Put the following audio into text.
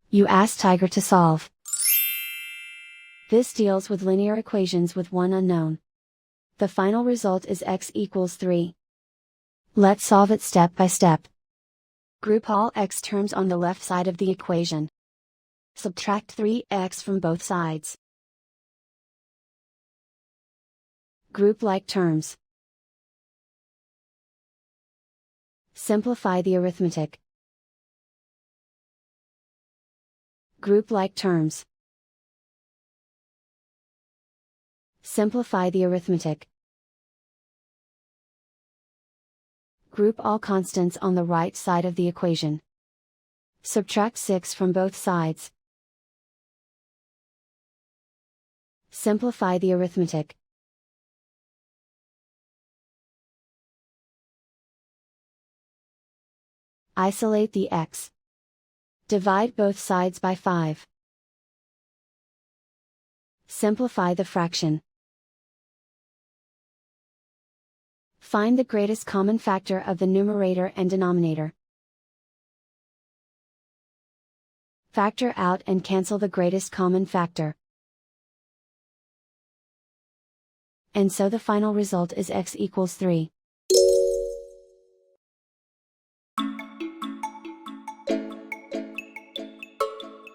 You ask Tiger to solve. This deals with linear equations with one unknown. The final result is x equals 3. Let's solve it step by step. Group all x terms on the left side of the equation. Subtract 3x from both sides. Group like terms. Simplify the arithmetic. Group like terms. Simplify the arithmetic. Group all constants on the right side of the equation. Subtract 6 from both sides. Simplify the arithmetic. Isolate the x. Divide both sides by 5. Simplify the fraction. Find the greatest common factor of the numerator and denominator. Factor out and cancel the greatest common factor. And so the final result is x equals 3.